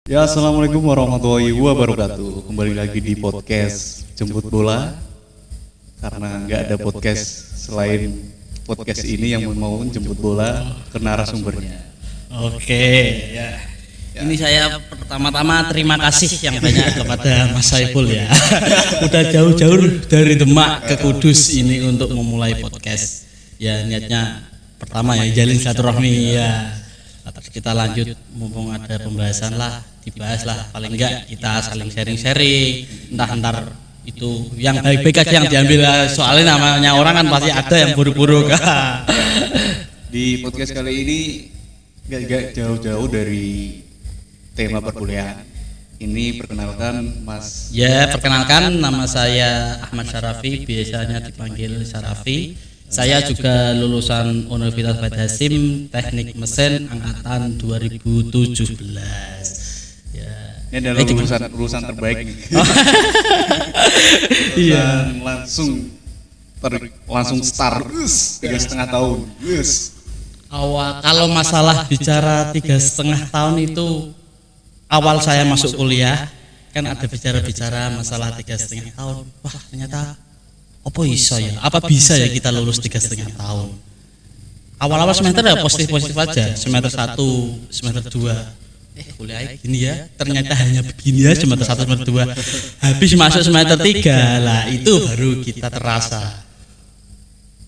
Ya, assalamualaikum warahmatullahi wabarakatuh. Kembali lagi di podcast Jemput Bola. Karena nggak ada podcast selain podcast ini yang mau jemput bola ke narasumbernya. Oke, ya. Ini saya pertama-tama terima kasih yang banyak kepada Mas Saiful ya. Udah jauh-jauh dari Demak ke Kudus ini untuk memulai podcast. Ya niatnya pertama ya jalin silaturahmi ya. Terus kita lanjut mumpung ada pembahasan lah, dibahas lah. Paling enggak kita saling sharing-sharing. Entah itu yang baik-baik aja yang diambil, soalnya namanya orang kan pasti ada yang buruk-buruk. Di podcast kali ini gak jauh-jauh dari tema perkuliahan. Ini perkenalkan Mas. Ya, perkenalkan nama saya Ahmad Syarafi, biasanya dipanggil Syarafi. Saya juga lulusan Universitas Wahid Hasim Teknik Mesin angkatan 2017. Ya. Ini adalah lulusan terbaik nih. Iya. langsung start 3,5 tahun. Yes. Kalau masalah bicara 3,5 tahun itu awal saya masuk kuliah kan ada bicara masalah 3,5 tahun. Wah ternyata apa bisa ya kita lulus 3,5 tahun. Awal-awal semester ya positif aja, semester 1, semester 2 kuliah gini ya, ternyata hanya begini ya semester 1, semester 2. Habis masuk semester 3 lah itu baru kita terasa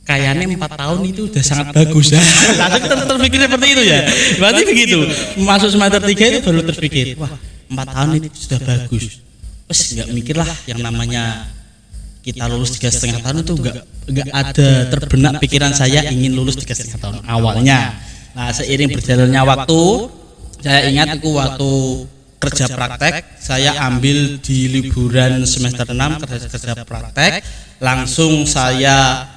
kayaknya 4 tahun itu udah sangat bagus ya. Langsung kita terpikir seperti itu ya. Berarti begitu. Masuk semester 3 itu baru terpikir, wah 4 tahun ini sudah bagus. Terus nggak mikir lah yang namanya kita lulus 3,5 tahun itu nggak ada terbenak pikiran saya ingin lulus 3,5 tahun awalnya. Nah seiring berjalannya waktu, saya ingat itu waktu kerja praktek, saya ambil di liburan semester 6 kerja praktek, langsung saya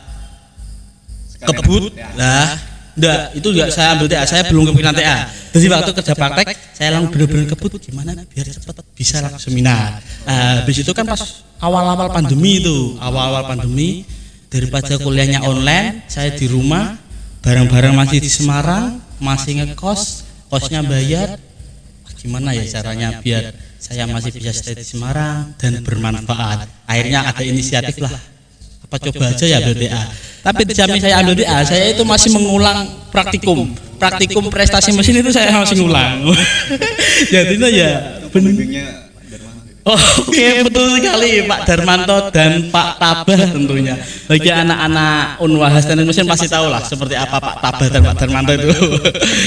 kebut lah. Enggak, itu enggak saya ambil TA, saya belum kepikiran TA. Jadi waktu kerja praktek, saya langsung benar-benar kebut gimana biar cepat bisa langsung seminar. Habis itu kan pas awal-awal pandemi daripada kuliahnya online, saya di rumah, barang-barang masih di Semarang, masih ngekos, kosnya bayar. Gimana ya caranya biar saya masih bisa stay di Semarang dan bermanfaat. Akhirnya ada inisiatif lah. Apa coba aja ya ambil TA. Tapi di samping saya ambil TA, saya itu masih mengulang praktikum prestasi mesin itu saya masih ngulang. Jadinya ya Pembimbingnya Oke, betul sekali Pak Darmanto dan Pak Tabah tentunya. Bagi anak-anak Unwahas Teknik Mesin pasti tahu lah seperti apa Pak Tabah dan Pak Darmanto itu.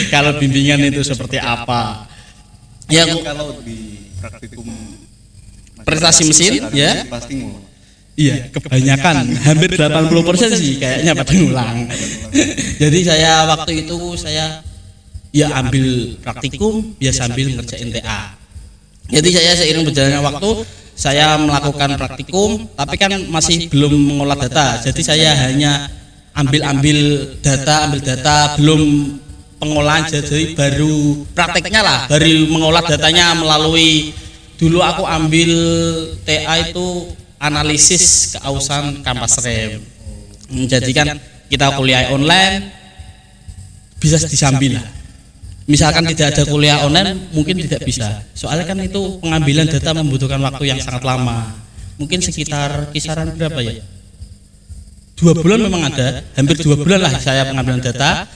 Kalau bimbingan itu seperti apa. Ya kalau di praktikum prestasi mesin ya. Pasti ngulang. Iya, kebanyakan hampir 80% sih kayaknya pada ngulang. Jadi saya waktu itu saya ya ambil praktikum ya sambil ngerjain TA. Jadi saya seiring berjalannya waktu saya melakukan praktikum tapi kan masih belum mengolah data. Jadi saya hanya ambil data belum pengolahan, jadi baru prakteknya lah, baru mengolah datanya melalui dulu aku ambil TA itu analisis keausan kampas rem. Jadi kan kita kuliah online bisa disambil lah. Misalkan tidak ada kuliah online mungkin tidak bisa. Soalnya kan itu pengambilan data membutuhkan waktu yang sangat lama. Mungkin sekitar kisaran berapa ya? 2 bulan memang ada, hampir 2 bulan lah saya pengambilan data.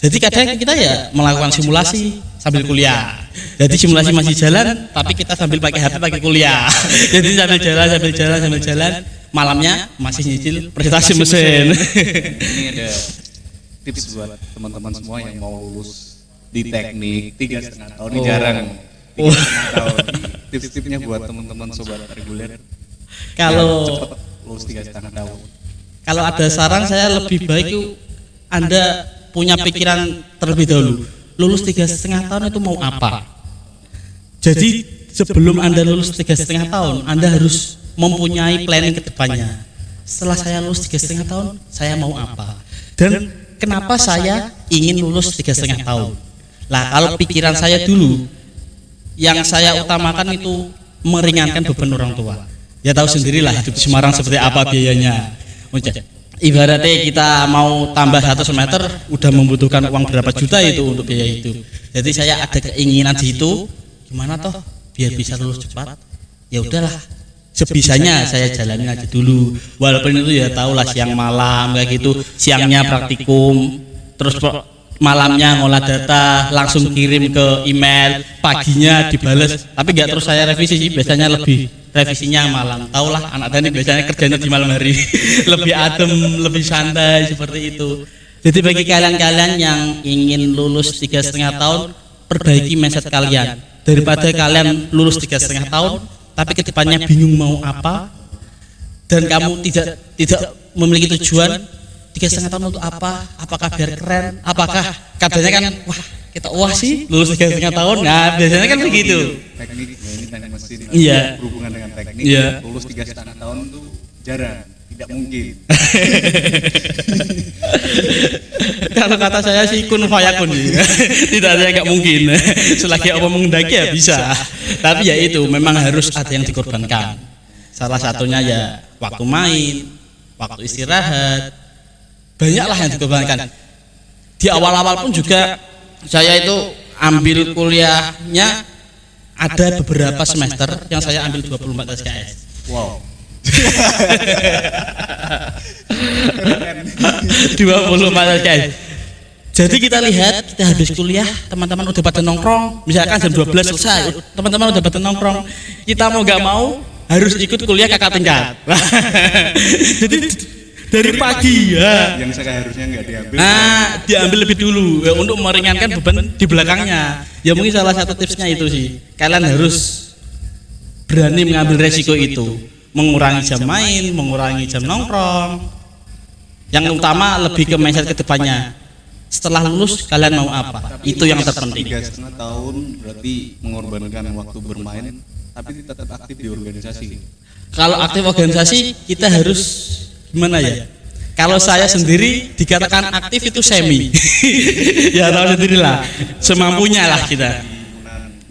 Jadi kadang kita ya melakukan simulasi sambil kuliah. Jadi simulasi masih jalan, tapi kita sambil pakai HP pakai kuliah. Jadi sambil jalan, malamnya masih nyicil prestasi mesin. Ini ada tips buat teman-teman semua yang mau lulus di teknik 3,5 tahun. Ini jarang. 3,5 tahun. Tips-tipsnya buat teman-teman sobat reguler. Kalau cepat lulus 3,5 tahun. Kalau ada saran saya lebih baik Anda punya pikiran terlebih dahulu. Lulus 3,5 tahun itu mau apa? Jadi sebelum Anda lulus 3,5 tahun, Anda harus mempunyai planning ke depannya. Setelah saya lulus 3,5 tahun, saya mau apa? Dan kenapa saya ingin lulus 3,5 tahun? Lah kalau pikiran saya dulu, yang saya utamakan itu meringankan beban orang tua. Ya tahu sendirilah hidup di Semarang seperti apa biayanya. Ibaratnya kita mau tambah 1 semester udah membutuhkan uang berapa juta itu untuk biaya itu. Jadi saya ada keinginan di situ gimana toh biar bisa lulus cepat. Ya udahlah, sebisanya saya jalanin aja dulu. Walaupun itu ya tahulah siang malam kayak gitu, siangnya praktikum, terus malamnya ngolah data, langsung kirim ke email, paginya dibales. Tapi nggak terus saya revisi sih, biasanya lebih revisinya malam. Tahulah anak teknik biasanya kerjanya di malam hari, lebih adem, lebih santai seperti itu. Jadi bagi kalian-kalian yang ingin lulus 3,5 tahun, perbaiki mindset kalian. Daripada kalian lulus 3,5 tahun, tapi kedepannya bingung mau apa, dan kamu tidak memiliki tujuan. 3,5 tahun untuk apa? Apakah biar keren? Apakah katanya kan kita sih lulus 3,5 tahun? Nah biasanya kan begitu. Teknik, ini teknik mesin. Iya. Berhubungan dengan teknik. Iya. Lulus 3,5 tahun itu jarang, tidak mungkin. Kalau kata saya sih kun fayakun sih. Tidak ada yang nggak mungkin. Selagi Allah menghendaki ya bisa. Tapi ya itu memang harus ada yang dikorbankan. Salah satunya ya waktu main, waktu istirahat. Banyaklah yang dikorbankan. Di awal-awal pun juga saya itu ambil kuliahnya ada beberapa semester yang saya ambil 24 SKS. Wow. 24 SKS. Jadi kita lihat, kita habis kuliah, teman-teman udah pada nongkrong, misalkan jam 12 selesai, teman-teman udah pada nongkrong, kita mau gak mau harus ikut kuliah kakak tingkat. Jadi dari pagi ya. Yang seharusnya nggak diambil. Diambil lebih dulu ya, untuk meringankan beban di belakangnya. Ya mungkin salah satu tipsnya itu sih. Kalian harus berani mengambil resiko itu, mengurangi jam main, mengurangi jam nongkrong. Yang utama lebih ke mindset ke depannya. Setelah lulus kalian mau apa? Itu yang terpenting. 3,5 tahun berarti mengorbankan waktu bermain, tapi tetap aktif di organisasi. Kalau aktif organisasi kita harus gimana ya? Kalau saya sendiri dikatakan aktif itu semi. Ya tahu sendirilah, semampunya lah kita.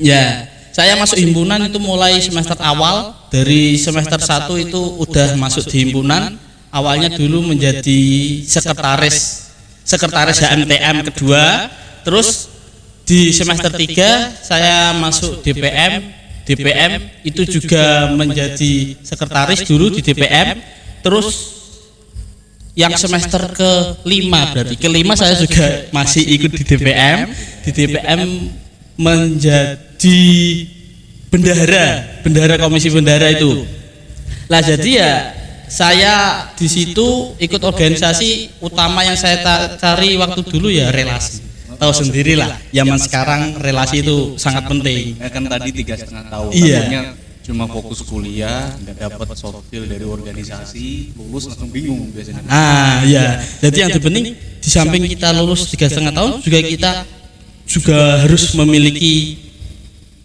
Ya, saya masuk himpunan itu mulai semester awal. Dari semester 1 itu udah masuk di himpunan. Awalnya dulu menjadi sekretaris HMTM kedua, terus di semester 3 saya masuk DPM itu juga menjadi sekretaris dulu di DPM, terus yang semester ke-5 berarti ke-5 saya juga masih ikut di DPM menjadi bendahara komisi bendahara itu. Lah jadi ya saya di situ ikut organisasi utama yang saya cari waktu dulu ya relasi. Tahu sendirilah, zaman sekarang relasi itu sangat penting. Kan tadi 3,5 tahun. Iya. Cuma fokus kuliah, nggak dapat soft skill dari organisasi, lulus langsung bingung biasanya. Ya. Jadi yang terpenting di samping kita lulus 3,5 tahun juga kita juga harus memiliki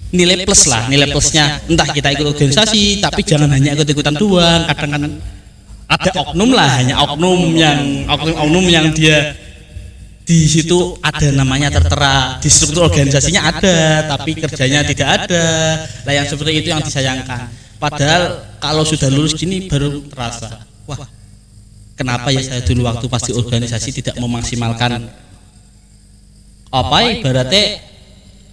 nilai plus lah, nilai plusnya. Entah kita ikut organisasi, tapi jangan hanya ikut-ikutan doang. Kadang kan ada oknum lah, hanya oknum yang dia di situ ada namanya tertera, di struktur organisasinya ada, tapi kerjanya tidak ada. Lah yang seperti itu yang disayangkan. Padahal kalau sudah lulus gini baru terasa, wah, kenapa ya saya dulu waktu pas di organisasi tidak memaksimalkan ibaratnya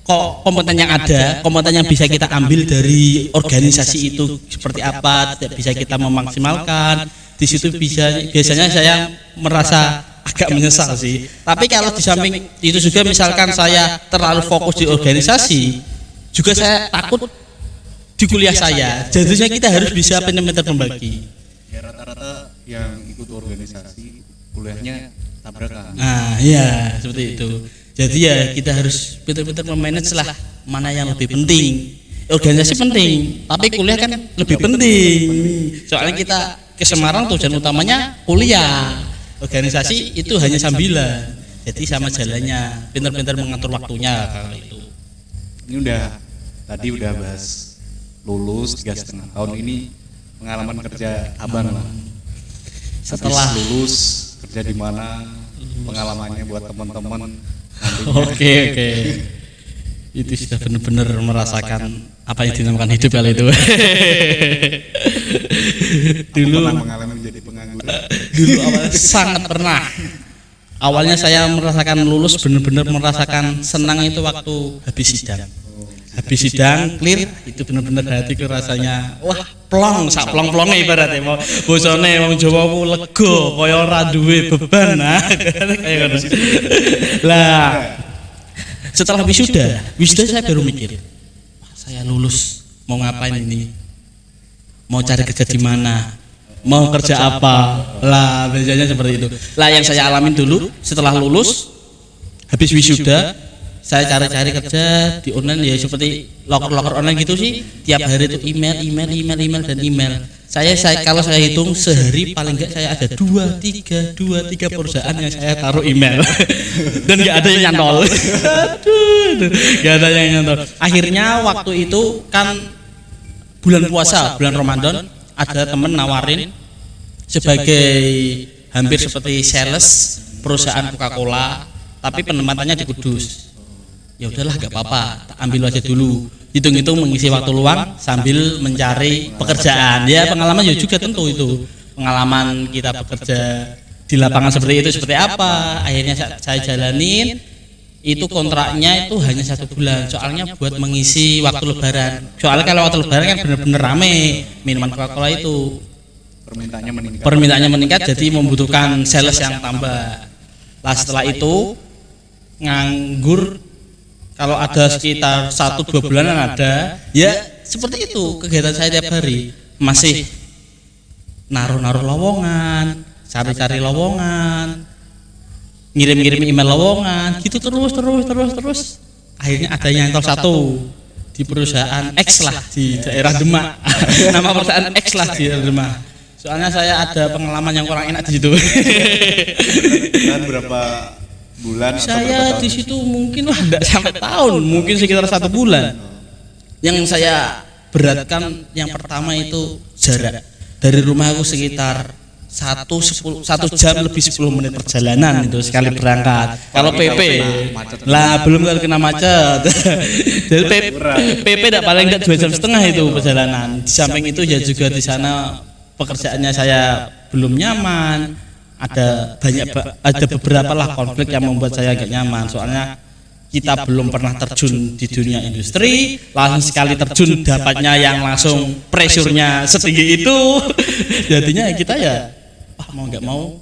kok kompeten yang ada, kompeten yang bisa kita ambil dari organisasi itu seperti apa, tidak bisa kita memaksimalkan. Di situ biasanya saya merasa agak menyesal sih. Tapi kalau di samping itu juga misalkan saya terlalu fokus di organisasi, juga saya takut di kuliah saya. Jadinya kita harus bisa pintar-pintar membagi. Ya rata-rata yang ikut organisasi kuliahnya tabrakan. Ya seperti itu. Jadi ya kita harus pintar-pintar memanage lah mana yang lebih penting. Organisasi penting, tapi kuliah kan lebih penting. Soalnya kita ke Semarang tujuan utamanya kuliah. Organisasi itu hanya sambilan. Jadi sama jalannya, pintar-pintar mengatur waktunya kalau itu. Ini tadi udah bahas lulus 3,5 tahun ini pengalaman kerja abang lah. Setelah lulus kerja di mana, pengalamannya buat teman-teman. Oke. Itu sudah benar-benar merasakan apa yang dinamakan hidup kali itu. Dulu mengalami menjadi pengangguran. Dulu awalnya sangat pernah. Awalnya saya merasakan lulus benar-benar merasakan senang itu waktu habis sidang. habis sidang clear itu bener-bener hatiku rasanya wah plong sak plong-plonge ibaratnya mau bosone wong Jawa ku lega kaya ora duwe beban nah kayak ngono. Lah setelah wisuda saya baru mikir wah, saya lulus mau ngapain ini, mau cari kerja di mana, mau kerja apa lah, biasanya seperti itu lah yang saya alamin dulu. Setelah lulus habis wisuda saya cari-cari kerja di online ya seperti loker-loker online gitu sih, tiap hari itu email dan email. Saya kalau saya hitung sehari paling enggak saya ada 2-3 perusahaan yang saya taruh email dan enggak ada yang nyantol. Aduh, enggak ada yang nyantol. Akhirnya waktu itu kan bulan puasa, bulan Ramadan, ada temen nawarin sebagai hampir seperti sales perusahaan Coca-Cola, tapi penempatannya di Kudus. Ya udahlah nggak apa-apa, ambil aja dulu. Hitung-hitung mengisi waktu luang sambil mencari pekerjaan. Ya pengalaman ya juga tentu itu. Pengalaman kita bekerja di lapangan seperti itu seperti apa. Akhirnya saya jalanin. Itu kontraknya itu hanya 1 bulan. Soalnya buat mengisi waktu lebaran. Soalnya kalau waktu lebaran kan benar-benar rame minuman Coca-Cola itu. Permintaannya meningkat jadi membutuhkan sales yang tambah. Lah setelah itu nganggur kalau ada sekitar 1-2 bulanan ada, ya seperti itu kegiatan saya tiap hari. Masih naruh-naruh lowongan, cari-cari lowongan, ngirim-ngirim email lowongan, gitu terus. Akhirnya ada yang nyantol 1 di perusahaan X lah di daerah Demak. Nama perusahaan X lah di daerah Demak. Soalnya saya ada pengalaman yang kurang enak di situ. Dan berapa bulan? Saya di situ mungkin enggak sampai tahun, mungkin sekitar 1 bulan. Yang saya beratkan yang pertama itu jarak. Dari rumah aku sekitar 1 jam lebih 10 menit perjalanan itu sekali berangkat. Kalau PP lah belum kena macet. Jadi PP tidak paling enggak 2,5 jam itu perjalanan. Di samping itu ya juga di sana pekerjaannya saya belum nyaman, ada beberapa lah konflik yang membuat saya agak nyaman. Soalnya kita belum pernah terjun di dunia industri, langsung sekali terjun dapatnya yang langsung pressure-nya setinggi itu. Jadinya kita ya mau nggak mau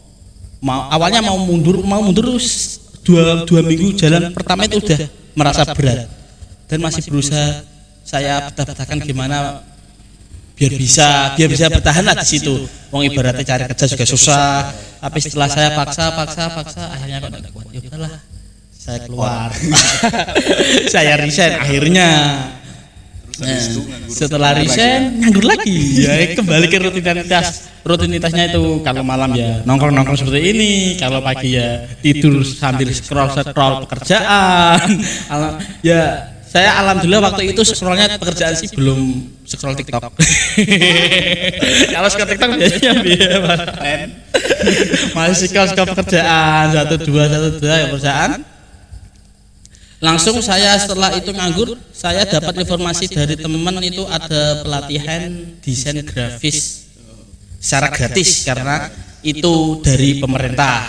awalnya mau mundur terus 2 minggu jalan pertama itu udah merasa berat dan masih berusaha saya betah-betahkan gimana biar bisa bertahan lah di situ. Wong ibaratnya cari kerja juga susah. Tapi setelah saya paksa akhirnya kok enggak kuat. Ya udahlah. Saya keluar. Saya resign akhirnya. Setelah resign nganggur lagi. Ya kembali ke rutinitasnya itu. Kalau malam ya nongkrong seperti ini, kalau pagi ya tidur sambil scroll pekerjaan. Ya saya alhamdulillah waktu itu scrollnya pekerjaan sih belum scroll TikTok. Kalau scroll TikTok biasanya masih scroll pekerjaan 1-2 ya perusahaan. Langsung saya setelah itu nganggur, saya dapat informasi dari teman itu ada pelatihan desain grafis secara gratis karena itu dari pemerintah.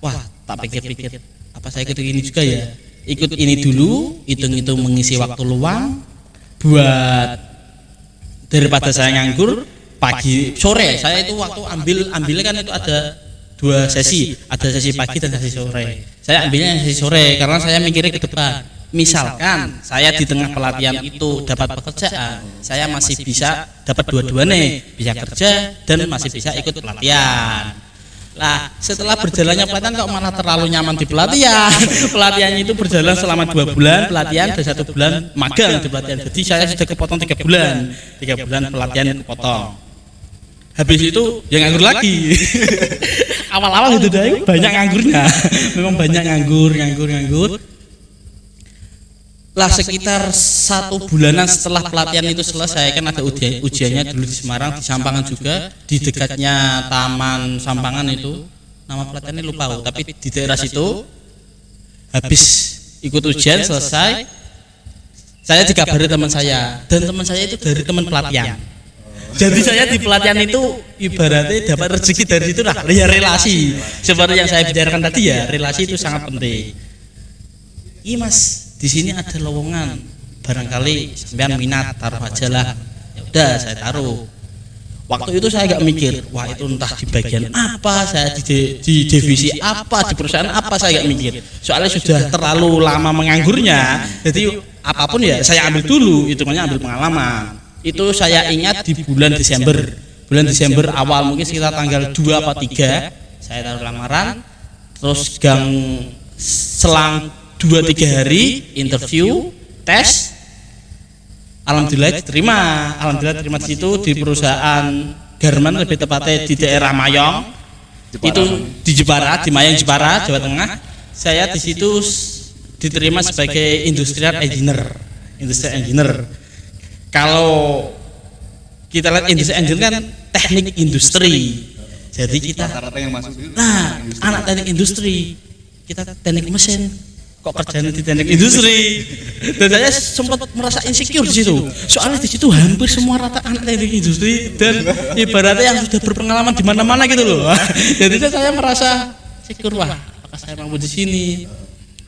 Wah, tak pikir-pikir apa saya ikut ini juga ya. Ikut ini dulu, hitung-hitung mengisi waktu luang buat daripada saya nganggur pagi sore. Saya itu waktu ambilnya kan itu ada 2 sesi, ada sesi pagi dan sesi sore. Saya ambilnya sesi sore karena saya mikirnya ke depan. Misalkan saya di tengah pelatihan itu dapat pekerjaan, saya masih bisa dapat dua-duanya, bisa kerja dan masih bisa ikut pelatihan. Lah setelah berjalannya pelatihan kok malah terlalu nyaman di pelatihan. Pelatihannya itu berjalan selama 2 bulan pelatihan dan 1 bulan magang di pelatihan. Jadi saya sudah kepotong 3 bulan. 3 bulan pelatihan kepotong. Habis itu ya nganggur lagi. Awal-awal itu banyak nganggurnya. Memang banyak nganggur. Lah sekitar 1 bulanan setelah pelatihan itu selesai kan ada ujiannya dulu di Semarang, di Sampangan juga, di dekatnya Taman Sampangan itu. Nama pelatihannya lupa tapi di daerah situ habis ikut ujian selesai saya dikabari teman saya dan teman saya itu dari teman pelatihan. Jadi saya di pelatihan itu ibaratnya dapat rezeki dari situ lah, ya relasi. Seperti yang saya bicarakan tadi ya, relasi itu sangat penting. Iya Mas, di sini ada lowongan barangkali sampean minat, taruh aja lah. Ya udah saya taruh. Waktu itu saya agak mikir, wah itu entah di bagian apa, saya di divisi apa, di perusahaan apa, saya agak mikir. Soalnya sudah terlalu lama menganggurnya, jadi apapun ya saya ambil dulu, hitungannya ambil pengalaman. Itu saya ingat di bulan Desember awal, mungkin sekitar tanggal 2 atau 3, saya taruh lamaran, terus selang 2-3 hari interview, tes. Alhamdulillah diterima di situ di perusahaan garmen, lebih tepatnya di daerah Mayong. Itu di Jepara, di Mayong Jepara, Jawa Tengah. Saya di situ diterima sebagai industrial engineer. Kalau kita lihat industrial engineer kan teknik industri. Jadi kita anak teknik industri, kita teknik mesin. Kok kerjanya di teknik industri? Dan saya sempat merasa insecure di situ. Soalnya di situ hampir semua rata anak teknik industri dan ibaratnya yang sudah berpengalaman di mana-mana gitu loh. Jadi saya merasa insecure, wah, apakah saya mampu di sini?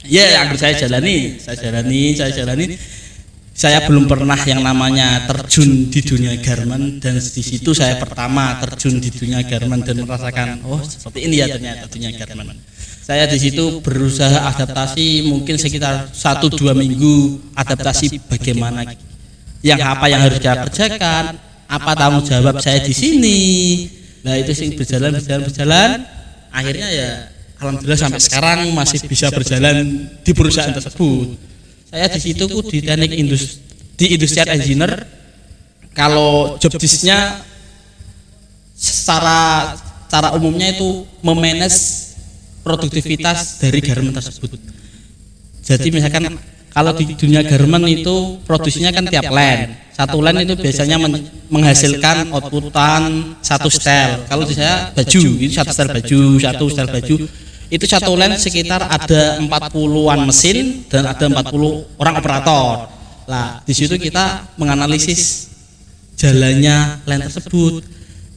Ya, yang saya jalani. Saya belum pernah yang namanya terjun di dunia garmen, dan di situ saya pertama terjun di dunia garmen dan merasakan, oh seperti ini ya ternyata dunia garmen. Saya di situ berusaha adaptasi mungkin sekitar 1-2 minggu, adaptasi bagaimana apa yang harus saya kerjakan, apa tanggung jawab saya di sini. Nah itu sih berjalan. Akhirnya ya alhamdulillah sampai sekarang masih bisa berjalan di perusahaan tersebut. Saya di situ di teknik di industrial engineer. Kalau job desk-nya secara umumnya itu memanage produktivitas dari garmen tersebut. Jadi misalkan kalau di dunia garmen itu produksinya kan tiap line. Satu line itu biasanya menghasilkan outputan 1 setel. Kalau di saya baju, itu 1 setel baju. Itu satu line sekitar ada 40-an mesin dan ada 40 orang operator. Lah, di situ kita menganalisis jalannya line tersebut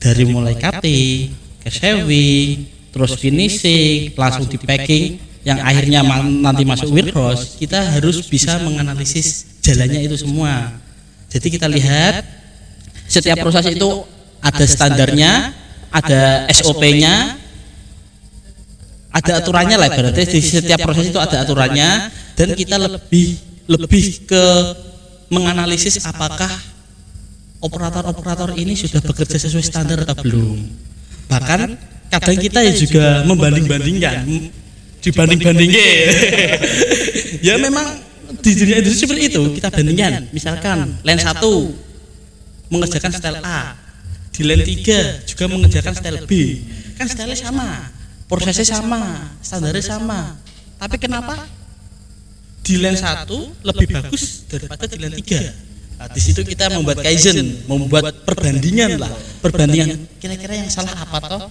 dari mulai cutting ke sewing, terus finishing, langsung di packing, yang akhirnya nanti masuk warehouse. Kita harus bisa menganalisis jalannya itu semua. Jadi kita lihat setiap proses itu ada standarnya, ada SOP-nya, ada aturannya lah. Berarti di setiap proses itu ada aturannya, dan kita lebih ke menganalisis apakah operator-operator ini sudah bekerja sesuai standar atau belum. Bahkan kadang kita ya juga membanding-bandingkan, dibanding-bandingin. Ya memang di dunia industri seperti itu, kita bandingkan. Misalkan line 1 mengerjakan style A, di line 3 juga mengerjakan style B. Kan style sama, prosesnya sama, standarnya sama. Tapi kenapa di line 1 lebih bagus daripada di line 3? Nah, di situ kita membuat kaizen, membuat perbandingan. Kira-kira yang salah apa toh?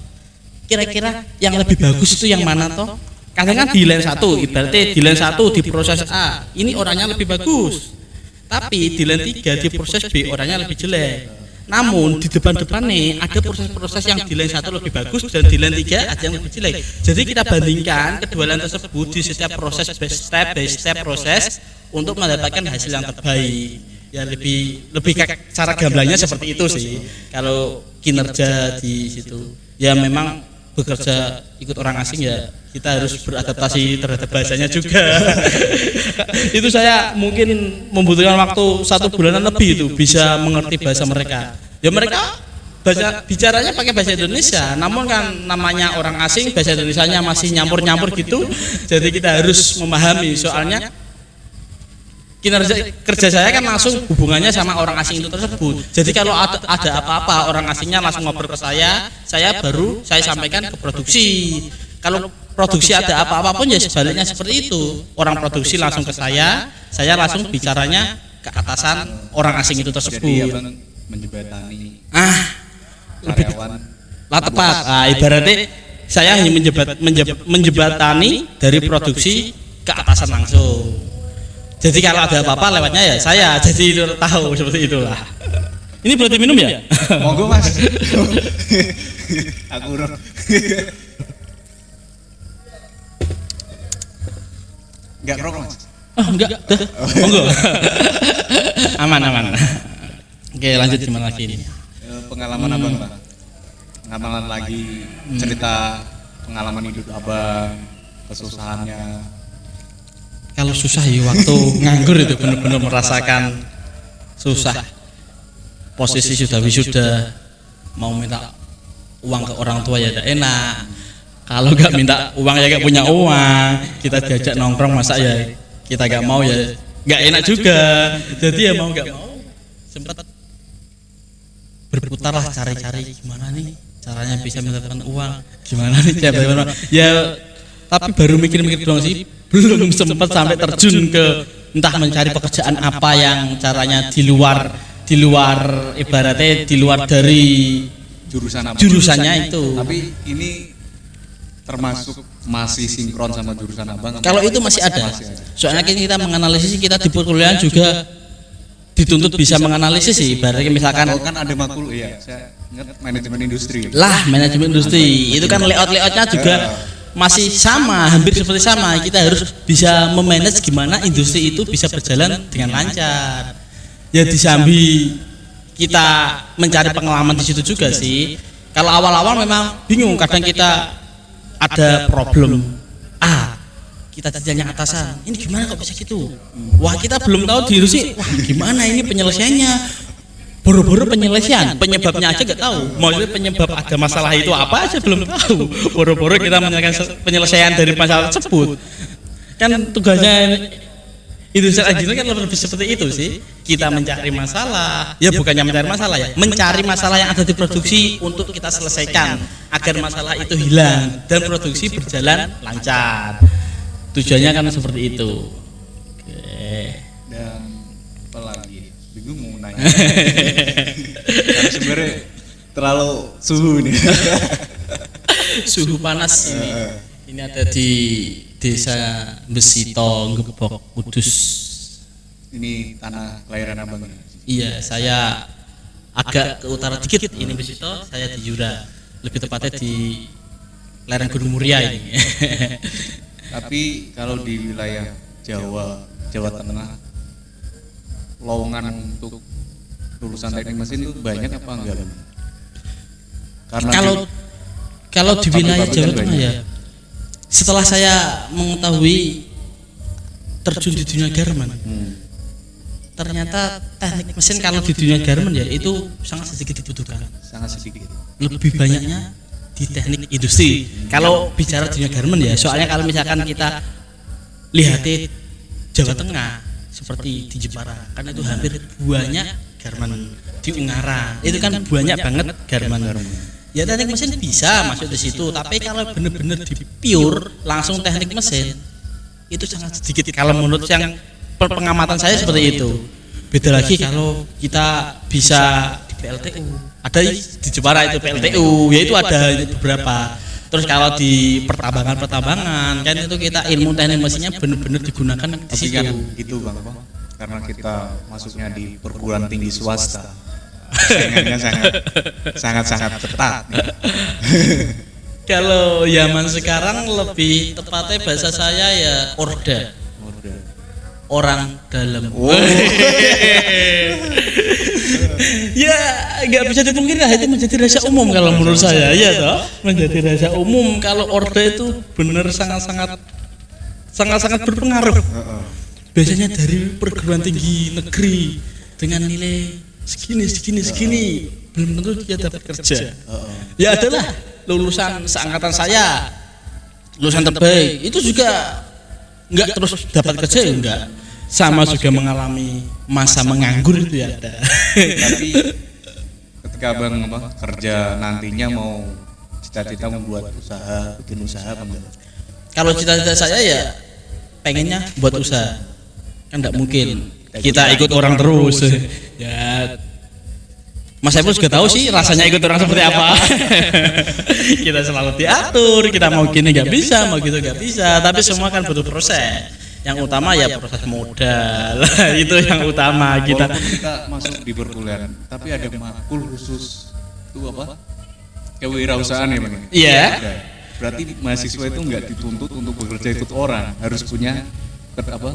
Kira-kira yang lebih bagus itu yang mana toh? Kadang kan di line 1, ibaratnya di line 1 di proses A, ini orangnya lebih bagus. Tapi di line 3 di proses B orangnya lebih jelek. Namun di depan-depan nih ada proses-proses yang di line 1 lebih bagus dan di line 3 ada yang lebih jelek. Jadi kita bandingkan kedua line tersebut di setiap proses step by step proses untuk mendapatkan hasil yang terbaik. Ya lebih cara gamblangnya seperti itu sih. Kalau kinerja di situ ya memang bekerja ikut orang asing ya kita harus beradaptasi terhadap bahasanya juga. Itu saya mungkin membutuhkan waktu 1 bulanan lebih itu bisa mengerti bahasa mereka. Ya mereka bicaranya pakai bahasa Indonesia, namun kan namanya orang asing bahasa Indonesianya masih nyampur-nyampur gitu. Jadi kita harus memahami, soalnya kerja saya kan langsung hubungannya sama orang asing itu tersebut. Jadi kalau ada apa-apa orang asingnya langsung ngobrol ke saya baru saya sampaikan ke produksi. Kalau produksi ada apa-apa pun ya sebaliknya seperti itu. Orang produksi langsung ke saya langsung bicaranya ke atasan orang asing itu tersebut. Jadi abang menjembatani karyawan lah tepat. Ibaratnya saya hanya menjembatani dari produksi ke atasan langsung. Jadi kalau ada apa-apa lewatnya ya saya, jadi tahu seperti itulah. Ini berarti minum ya? Monggo mas. Aku urut. Enggak ngerokok mas? Oh enggak, dah. Monggo. Aman. Oke, lanjut gimana lagi ini? Pengalaman abang Pak. Pengalaman lagi cerita pengalaman hidup abang, kesusahannya. Kalau susah ya waktu nganggur itu benar-benar merasakan susah. Posisi sudah wisuda, mau minta uang ke orang tua ya tidak enak. Kalau nggak minta uang ya nggak punya uang. Kita diajak nongkrong masa ya kita nggak mau ya nggak enak juga. Jadi ya mau nggak mau sempat berputar lah cari-cari gimana nih caranya bisa mendapatkan uang, gimana nih cara ya. Tapi baru mikir-mikir doang sih, belum sempat sampai terjun ke entah mencari pekerjaan apa yang caranya di luar ibaratnya di luar dari jurusannya itu. Tapi ini termasuk masih sinkron sama jurusan abang? Kalau itu masih ada. Soalnya kita menganalisis, kita di perkuliahan juga dituntut bisa menganalisis sih. Ibaratnya misalkan kan ada makul ya, saya ingat manajemen industri. Manajemen industri itu kan layoutnya juga masih sama, hampir seperti sama. Kita harus bisa memanage gimana industri itu bisa berjalan dengan lancar. Ya disambi kita mencari pengalaman di situ juga sih. Kalau awal-awal memang bingung, kadang kita ada problem. Kita ditanya atasan, ini gimana kok bisa gitu? Wah, kita belum tahu diri sih. Wah, gimana ini penyelesaiannya? Boro-boro penyelesaian, penyebabnya aja nggak tahu. Maksudnya penyebab ada masalah itu apa aja belum tahu. Boro-boro kita menyelesaikan penyelesaian dari masalah tersebut. Kan tugasnya industrial engineer kan lebih seperti itu sih. Kita mencari masalah, ya bukannya mencari masalah ya, mencari masalah yang ada di produksi untuk kita selesaikan agar masalah itu hilang dan produksi berjalan lancar. Tujuannya kan seperti itu. Oke. Dan apa lagi? Bingung mau nanya. Karena sebenarnya terlalu suhu nih. Suhu panas ini. Ini ada di Desa Besito, Gebok, Kudus. Ini tanah kelahiran abang. Iya, saya agak ke utara dikit. Ini Besito, saya di Yura. Lebih tepatnya di lereng Gunung Muria ini. Tapi kalau di wilayah Jawa Tengah, lowongan untuk lulusan teknik mesin itu banyak apa enggak? Karena kalau di wilayah Jawa Tengah ya, setelah saya mengetahui terjun di dunia garmen, ternyata teknik mesin kalau di dunia garmen ya itu sangat sedikit dibutuhkan. Sangat sedikit. Lebih banyaknya di teknik industri. Kalau bicara dunia garmen ya, soalnya kalau misalkan kita lihat di Jawa Tengah seperti di Jepara, karena itu hampir banyak garmen. Di Ungaran itu kan banyak banget garmen. Ya teknik mesin bisa masuk di situ, tapi kalau benar-benar di pure langsung teknik mesin itu sangat sedikit. Kalau menurut yang pengamatan saya seperti itu. Beda lagi kalau kita bisa di PLTU. Ada di Jepara itu PLTU, yaitu ada beberapa. Terus kalau di pertambangan kan itu kita ilmu teknik mesinnya benar-benar digunakan di situ. Kan itu Bang, karena kita masuknya di perguruan tinggi swasta. Saingannya sangat ketat. Kalau zaman sekarang lebih tepatnya bahasa saya ya orda. Orang dalam. Ya nggak bisa dipungkiri lah, itu menjadi rahasia umum kalau menurut saya, ya toh, menjadi rahasia umum. Kalau orda itu benar sangat berpengaruh. Biasanya dari perguruan tinggi negeri dengan nilai segini belum tentu dia dapat kerja. Ya adalah lulusan seangkatan saya, lulusan terbaik itu juga nggak terus dapat kerja ya enggak. Sama juga mengalami masa menganggur itu ya ada. Tapi ketika abang kerja nantinya mau cita-cita membuat usaha, bikin usaha apa enggak? Kalau cita-cita saya ya pengennya buat usaha, kan enggak mungkin kita ikut orang terus. Ya Mas Saiful juga tahu sih rasanya ikut orang seperti apa. Kita selalu diatur, kita mau gini nggak bisa, mau gitu nggak bisa. Tapi semua kan butuh proses. Yang utama ya proses modal. Itu yang utama kita. Walaupun kita masuk di perkuliahan, tapi ada makul khusus itu apa? Kewirausahaan ya Bang? Iya. Berarti mahasiswa itu nggak dituntut untuk bekerja ikut orang, harus punya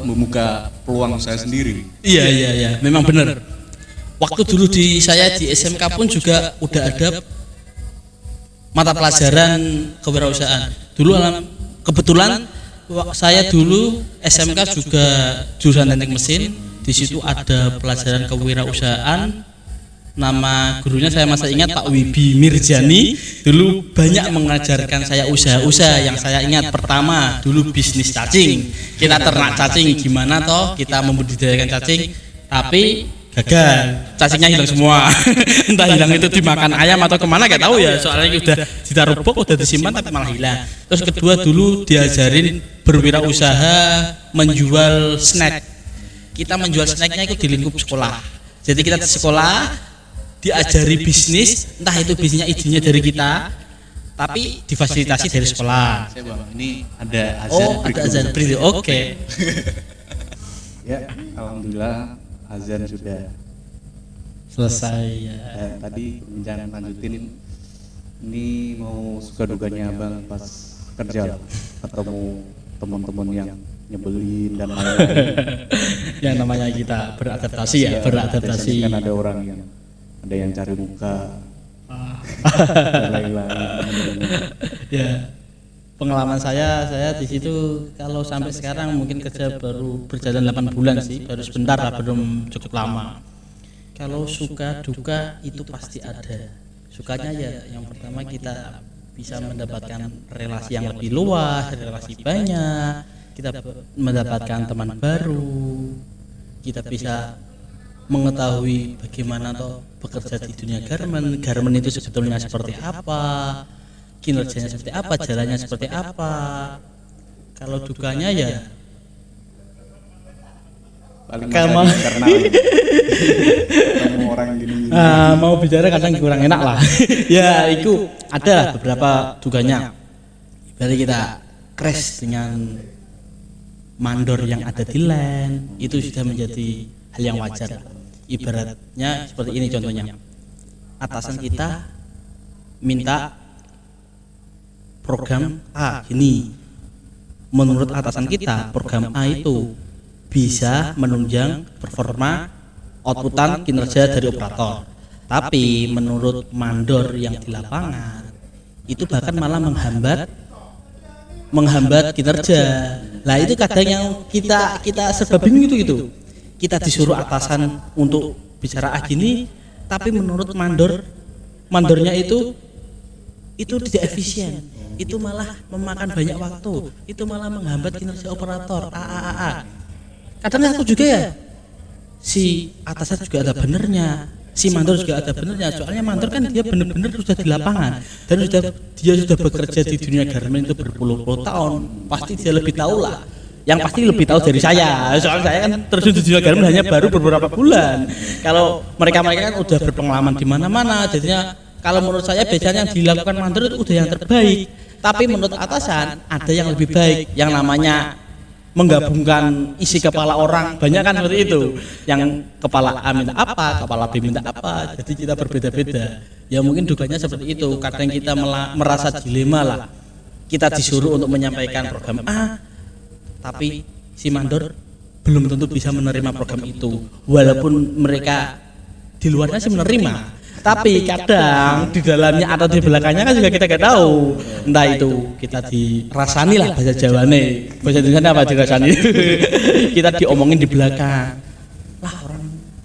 membuka peluang saya sendiri. Iya, memang benar. Waktu dulu saya di SMK pun juga udah ada mata pelajaran kewirausahaan. Dulu kebetulan saya dulu SMK juga jurusan teknik mesin. Di situ ada pelajaran kewirausahaan. Nama gurunya saya masih ingat, Pak Wibi Mirjani. Dulu banyak mengajarkan saya usaha-usaha. Yang saya ingat pertama dulu bisnis cacing. Kita ternak cacing gimana toh kita membudidayakan cacing, tapi gagal, cacingnya hilang semua. Entah hilang itu dimakan ayam atau kemana gak tahu ya, soalnya udah ditaruh box, udah disimpan tapi malah hilang. Terus kedua dulu diajarin berwirausaha menjual snack. Kita menjual snacknya itu di lingkup sekolah. Jadi kita di sekolah diajari bisnis, entah itu bisnisnya idenya dari kita tapi difasilitasi dari sekolah. Saya Bang, ini ada azan. Oh, ada azan berarti. Oke. Ya, alhamdulillah azan sudah Selesai ya. tadi perbincangan lanjutin. Ini mau suka duganya Abang pas kerja ketemu teman-teman yang nyebelin dan lain-lain. Yang namanya kita beradaptasi ya, beradaptasi. Kan ada orang yang cari muka dan lain-lain. Ya, pengalaman saya di situ kalau sampai sekarang mungkin kerja baru berjalan 8 bulan sih, baru sebentar lah, belum cukup lama. Kalau suka duka itu pasti ada. Sukanya ya yang pertama kita bisa mendapatkan relasi yang lebih luas, relasi banyak, kita mendapatkan teman baru, kita bisa mengetahui bagaimana toh bekerja di dunia garmen itu sebetulnya seperti apa, kinerjanya seperti apa, jalannya seperti apa. Kalau dukanya ya Paling Kamu karena ketemu orang gini. mau bicara kadang kurang enak lah. Ya itu ada beberapa dukanya. Berarti kita crash dengan mandor yang ada di land, itu sudah menjadi hal yang wajar. Ibaratnya seperti ini contohnya, atasan kita minta program A ini, menurut atasan kita program A itu bisa menunjang performa outputan kinerja dari operator, tapi menurut mandor yang di lapangan itu bahkan malah menghambat kinerja. Lah itu kadang yang kita serba bingung gitu. Kita disuruh atasan untuk bicara gini, tapi menurut mandornya itu tidak efisien, itu malah memakan banyak waktu, itu malah menghambat kinerja operator. Kadang aku juga ya, si atasan juga ada benernya, si mandor juga ada benernya. Soalnya mandor kan dia benar-benar sudah di lapangan dan dia sudah bekerja di dunia garmen itu berpuluh-puluh tahun, pasti dia lebih tahu lah. Yang pasti lebih tahu dari saya. Soalnya saya kan terjun di dunia garmen hanya baru beberapa bulan. Kalau mereka kan udah berpengalaman di mana-mana. Jadinya kalau menurut saya biasanya yang dilakukan mandor itu udah yang terbaik. Tapi menurut atasan ada yang lebih baik, yang namanya menggabungkan isi kepala orang. Banyak kan seperti itu, yang kepala A minta apa, kepala B minta apa, jadi kita berbeda-beda. Ya mungkin dukanya seperti itu. Kadang kita merasa dilema lah, kita disuruh untuk menyampaikan program A, tapi si mandor belum tentu bisa menerima program itu, walaupun mereka di luarnya sih menerima, tapi kadang di dalamnya atau di belakangnya kan juga kita nggak tahu. Entah itu kita dirasani lah, bahasa Jawane, bahasa Indonesia apa dirasani. Kita diomongin di belakang, lah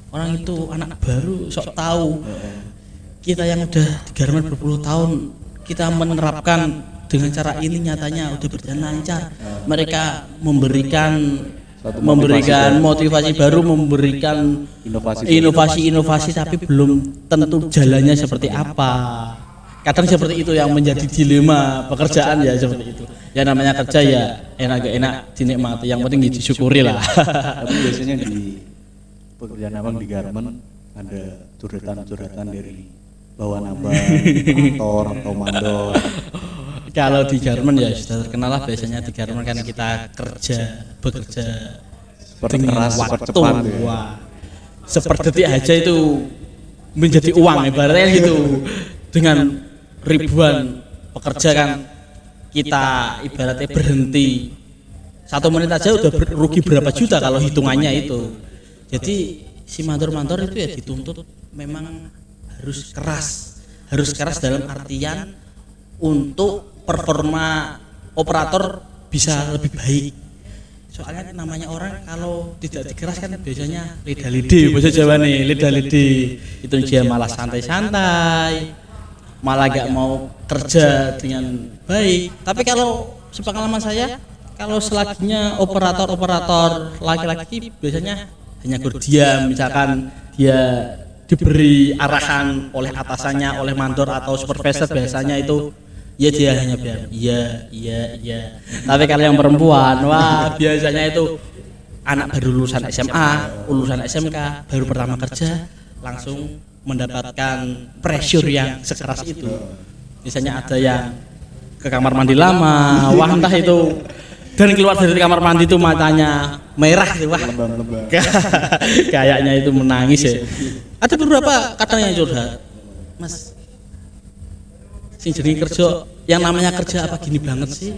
orang itu anak baru sok tahu. Kita yang udah di garmen berpuluh tahun, kita menerapkan dengan cara ini nyatanya udah berjalan lancar. Mereka memberikan motivasi baru, memberikan inovasi tapi belum tentu jalannya seperti apa. Kadang seperti itu yang menjadi dilema pekerjaan ya, seperti itu. Ya namanya kerja ya enak dinikmati, yang penting disyukuri lah. Tapi biasanya di pekerjaan Abang di garmen ada curhatan dari bawahan Abang, kantor atau mandor. Kalau di garmen ya sudah terkenal lah, biasanya di garmen kan kita bekerja dengan keras, waktu, wah, seperdetik aja itu menjadi uang ibaratnya gitu. Dengan ribuan pekerja kan kita ibaratnya berhenti 1 menit aja udah rugi berapa juta kalau hitungannya itu. Jadi si mandor-mandor itu ya dituntut memang harus keras dalam artian untuk performa operator bisa lebih baik. Soalnya namanya orang kalau tidak dikeraskan biasanya lidah-lidi, bahasa Jawa nih, lidah-lidi. Itu dia malah santai-santai, malah gak mau kerja dengan baik. Tapi kalau sepengalaman saya, kalau selaginya operator laki-laki biasanya hanya berdiam, misalkan dia diberi arahan oleh atasannya, oleh mandor atau supervisor biasanya itu ya dia hanya biar iya. Tapi kalau yang perempuan, wah biasanya itu anak baru lulusan SMA, lulusan SMK, baru pertama kerja langsung mendapatkan pressure yang sekeras itu. Misalnya ada yang ke kamar mandi lama, wah entah itu, dan keluar dari kamar mandi itu matanya merah, wah kayaknya itu menangis ya. Ada beberapa kadang yang curhat, Mas, sing jenenge kerja, yang namanya kerja apa gini banget sih?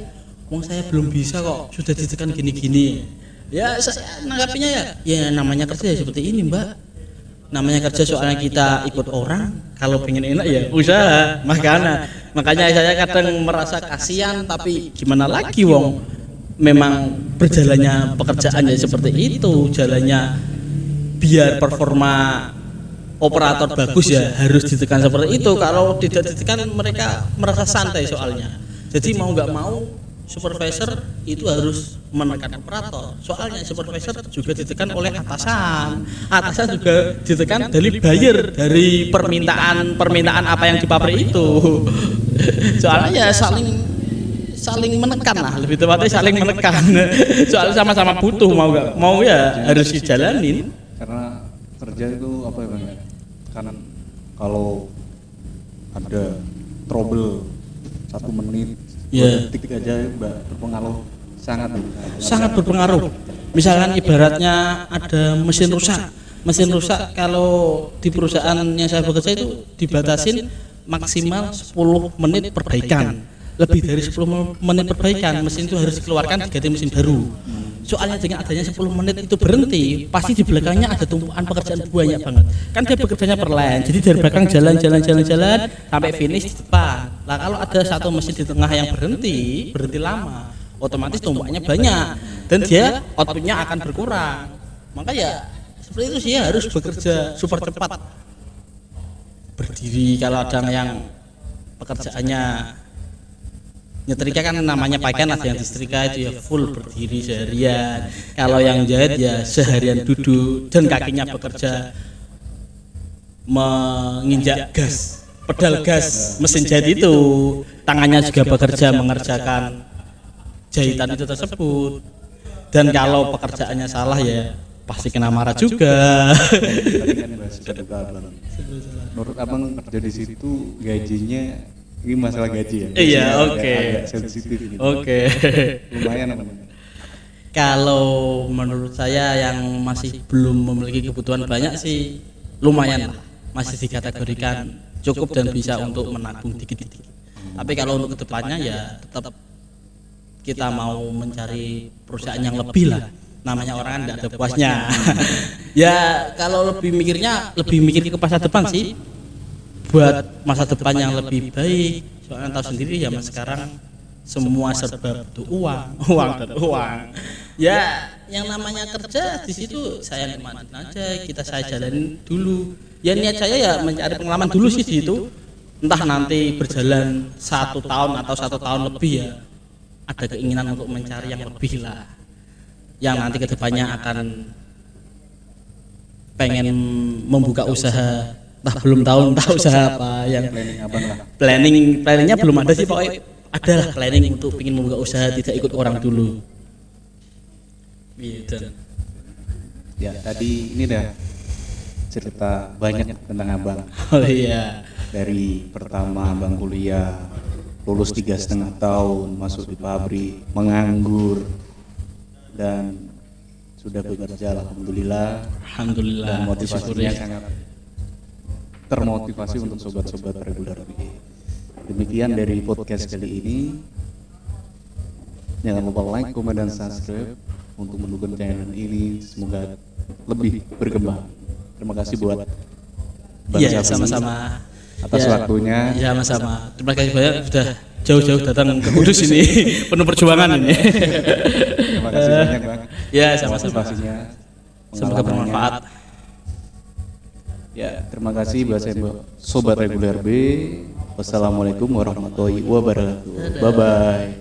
Wong saya belum bisa kok, sudah ditekan gini-gini. Ya saya nanggapinya ya namanya kerja ya seperti ini, Mbak. Namanya kerja soalnya kita ikut orang, kalau pengen enak ya usaha. Makanya saya kadang merasa kasihan, tapi gimana lagi wong memang berjalannya pekerjaannya seperti itu, jalannya biar performa operator bagus ya harus ditekan seperti itu. Kalau tidak ditekan mereka merasa santai soalnya. Jadi mau nggak mau supervisor itu harus menekan operator. Soalnya supervisor juga ditekan oleh atasan juga ditekan dari buyer, dari permintaan apa yang di pabrik itu. Soalnya ya saling menekan lah, lebih tepatnya saling menekan. Soalnya sama-sama butuh, mau nggak mau ya harus dijalanin. Karena kerja itu apa ya Bang? Karena kalau ada trouble 1 menit, 2 detik aja berpengaruh sangat berpengaruh. Misalkan ibaratnya ada mesin rusak kalau di perusahaan yang saya bekerja itu dibatasin maksimal 10 menit perbaikan. Lebih dari 10 menit perbaikan mesin itu harus dikeluarkan diganti mesin baru. Soalnya dengan adanya 10 menit itu berhenti, pasti di belakangnya ada tumpukan pekerjaan banyak banget. Kan dia bekerjanya per line, jadi dari belakang jalan sampai finish di depan. Lah kalau ada satu mesin di tengah yang berhenti lama, otomatis tumpukannya banyak dan dia outputnya akan berkurang. Maka ya seperti itu sih, harus bekerja super cepat. Berdiri kalau ada yang pekerjaannya nyetrika kan namanya pakaian, ada yang disetrika itu ya full berdiri seharian. Kalau yang jahit ya seharian duduk dan kakinya bekerja menginjak gas, pedal gas mesin jahit itu. Tangannya juga bekerja mengerjakan jahitan itu tersebut. Dan kalau pekerjaannya salah ya pasti kena marah juga. Menurut Abang kerja di situ gajinya, ini masalah gaji ya? Iya, oke. Agak sensitif gitu. Oke. Lumayan apa? Kalau menurut saya yang masih belum memiliki kebutuhan banyak sih lumayan lah, masih dikategorikan cukup dan bisa untuk menabung dikit-dikit. Tapi kalau untuk kedepannya ya tetap kita mau mencari perusahaan yang lebih lah. Namanya orang kan nggak ada puasnya. Ya kalau lebih mikir ke masa depan sih, buat masa depan yang lebih baik. Soalnya tahu sendiri ya mas, sekarang semua serba butuh uang. Ya yang namanya kerja di situ saya nikmatin aja, saya jalanin dulu. Ya niat saya ya mencari pengalaman dulu sih di situ. Entah nanti berjalan 1 tahun atau 1 tahun lebih ya, ada keinginan untuk mencari yang lebih lah, yang nanti kedepannya akan pengen membuka usaha. Belum tahu entah usaha apa yang planningnya belum ada sih, pokoknya adalah planning untuk ingin membuka usaha, tidak ikut orang dulu gitu. Ya tadi ini dah cerita banyak tentang Abang. Oh iya, dari pertama Abang kuliah, lulus 3,5 tahun, masuk di pabrik, menganggur, dan sudah bekerja alhamdulillah, dan motivasinya sangat termotivasi untuk sobat-sobat regular BE. Demikian dari podcast kali ini. Jangan lupa like, komen, dan subscribe untuk mendukung channel ini. Semoga lebih berkembang. Terima kasih buat Bang Iya, Syafri sama-sama. atas waktunya. Iya, sama-sama. Terima kasih banyak sudah jauh-jauh datang ke Kudus ini. Penuh perjuangan ini. Terima kasih banyak Bang. Ya, sama-sama. Motivasinya, Semoga pengalamannya. bermanfaat. Ya, terima kasih buat Sobat Reguler B. Wassalamualaikum warahmatullahi wabarakatuh. Bye bye.